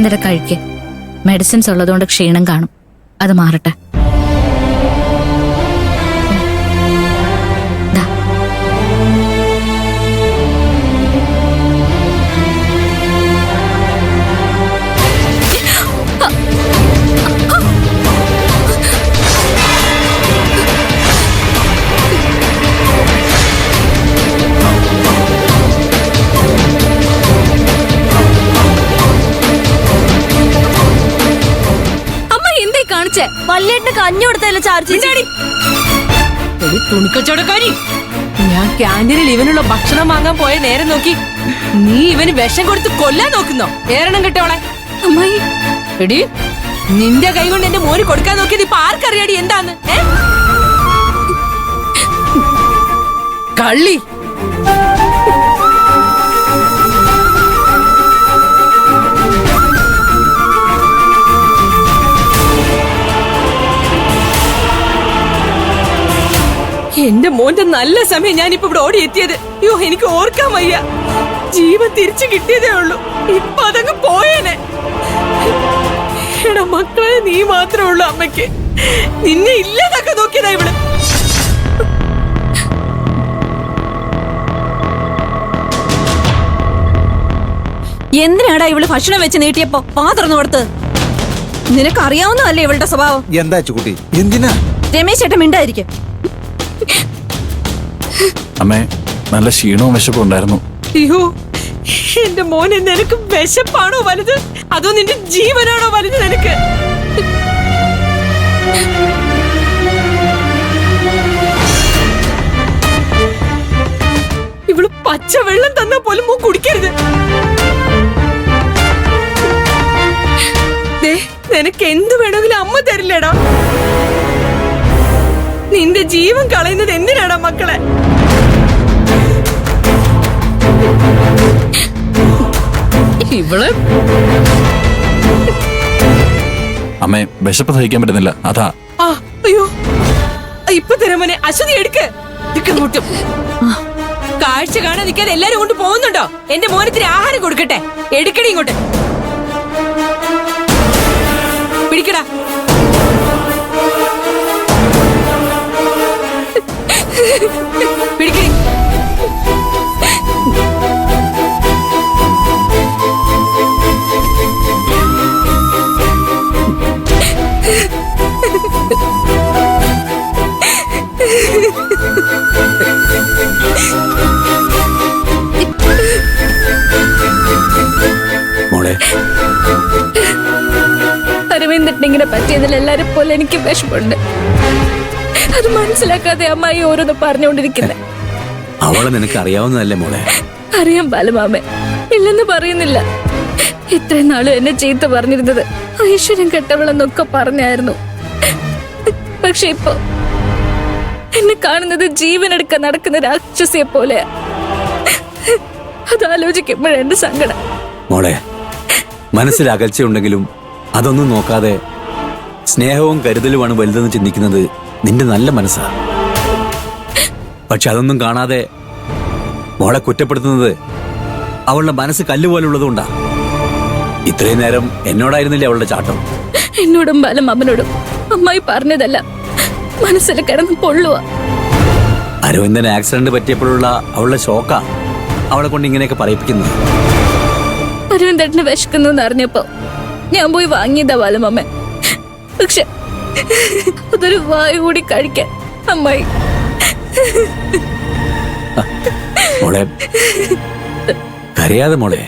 അരവിന്ദരെ കഴിക്ക്. മെഡിസിൻസ് ഉള്ളതുകൊണ്ട് ക്ഷീണം കാണും, അത് മാറട്ടെ. വല്യേട്ടിന് കഞ്ഞി കൊടുത്തല്ലേ ചാർജ്? തുണിക്കച്ചവടക്കാരി, ഞാൻ ക്യാൻറ്റീനിൽ ഇവനുള്ള ഭക്ഷണം വാങ്ങാൻ പോയ നേരം നോക്കി നീ ഇവന് വിഷം കൊടുത്ത് കൊല്ലാൻ നോക്കുന്നോ? ഏറണം കിട്ടോളെ. അമ്മായി, എടി, നിന്റെ കൈ കൊണ്ട് എന്റെ മോന് കൊടുക്കാൻ നോക്കിയത് ഇപ്പൊ ആർക്കറിയാടി എന്താന്ന്? കള്ളി. എന്റെ മോന്റെ നല്ല സമയം ഞാനിപ്പോ ഇവിടെ ഓടി എത്തിയത്. അയ്യോ, എനിക്ക് ഓർക്കാൻ വയ്യ. ജീവൻ തിരിച്ചു കിട്ടിയതേ ഉള്ളൂ. ഇപ്പൊ അതങ്ങ് പോയേനെ. എടാ മക്കളെ, നീ മാത്രമേ ഉള്ളൂ അമ്മയ്ക്ക്. നിന്നെ ഇല്ലാതൊക്കെ നോക്കിയതാ ഇവിടെ. എന്തിനാടാ ഇവള് ഭക്ഷണം വെച്ച് നീട്ടിയപ്പോ പാത്രന്ന് കൊടുത്ത്? നിനക്കറിയാവുന്നതല്ലേ ഇവളുടെ സ്വഭാവം? എന്താ കുട്ടി, എന്തിനാ? രമേശ് ചേട്ടൻ മിണ്ടായിരിക്കും. അമ്മേ, നല്ല ക്ഷീണവും വിശപ്പും ഉണ്ടായിരുന്നു. അയ്യോ, എന്റെ മോനെ, നിനക്ക് വിശപ്പാണോ വലുത്, അതോ നിന്റെ ജീവനാണോ വലുത്? നിനക്ക് ഇവള് പച്ച വെള്ളം തന്നാ പോലും മോ കുടിക്കരുത്. നിനക്ക് എന്ത് വേണമെങ്കിലും അമ്മ തരില്ലേടാ. നിന്റെ ജീവൻ കളയുന്നത് എന്തിനാടാ മക്കളെ? ഇവള് അമ്മേ, വിശപ്പ് സഹിക്കാൻ പറ്റുന്നില്ല, അതാ. അയ്യോ, ഇപ്പൊ തരമോനെ, അശ്വതി എടുക്ക്. കാഴ്ച കാണാൻ നിൽക്കാതെ എല്ലാരും കൊണ്ട് പോകുന്നുണ്ടോ? എന്റെ മോനത്തിന് ആഹാരം കൊടുക്കട്ടെ. എടുക്കടി ഇങ്ങോട്ട്. പിടിക്കടാ. പിടിക്കടി. മോളെ, അരവിന്ദിട്ടിങ്ങനെ പറ്റിയതിൽ എല്ലാരും പോലെ എനിക്ക് വിഷമുണ്ട്. അത് മനസ്സിലാക്കാതെ അമ്മായി ഓരോന്ന് പറഞ്ഞുകൊണ്ടിരിക്കുന്നത്. അവളെ നിനക്ക് അറിയാവുന്നതല്ലേ മോളെ? അറിയാം ബാലമാമേ, ഇല്ലെന്ന് പറയുന്നില്ല. ഇത്രയും നാളും എന്നെ ചീത്ത പറഞ്ഞിരുന്നത് ഐശ്വര്യം കെട്ടവളെന്നൊക്കെ പറഞ്ഞായിരുന്നു. പക്ഷെ ഇപ്പൊ എന്നെ കാണുന്നത് ജീവനെടുക്കാൻ നടക്കുന്ന രാക്ഷസിയെ പോലെ. അതാലോചിക്കുമ്പോഴേ എന്റെ സങ്കടം. മോളെ, മനസ്സിൽ അകൽച്ചയുണ്ടെങ്കിലും അതൊന്നും നോക്കാതെ സ്നേഹവും കരുതലുമാണ് വലുതെന്ന് ചിന്തിക്കുന്നത് നിന്റെ നല്ല മനസ്സാ. പക്ഷെ അതൊന്നും കാണാതെ മോളെ കുറ്റപ്പെടുത്തുന്നത് അവളുടെ മനസ്സ് കല്ലുപോലുള്ളതുകൊണ്ടാ. ഇത്രയും നേരം എന്നോടായിരുന്നില്ലേ അവളുടെ ചാട്ടം? എന്നോടും ബാലമാമനോടും അമ്മായി പറഞ്ഞതല്ല മനസ്സിൽ കിടന്ന് പൊള്ളുക. അരവിന്ദന് ആക്സിഡന്റ് പറ്റിയപ്പോഴുള്ള അവളുടെ ഷോക്കാ അവളെ കൊണ്ട് ഇങ്ങനെയൊക്കെ പറയിപ്പിക്കുന്നത്. അരവിന്ദേട്ടന് വിശക്കുന്നു അറിഞ്ഞപ്പോ ഞാൻ പോയി വാങ്ങിയതാ ബാലമാമ. പക്ഷെ അതൊരു വായു കൂടി കഴിക്കാൻ അമ്മായി. മോളെ, കരയാതെ മോളെ.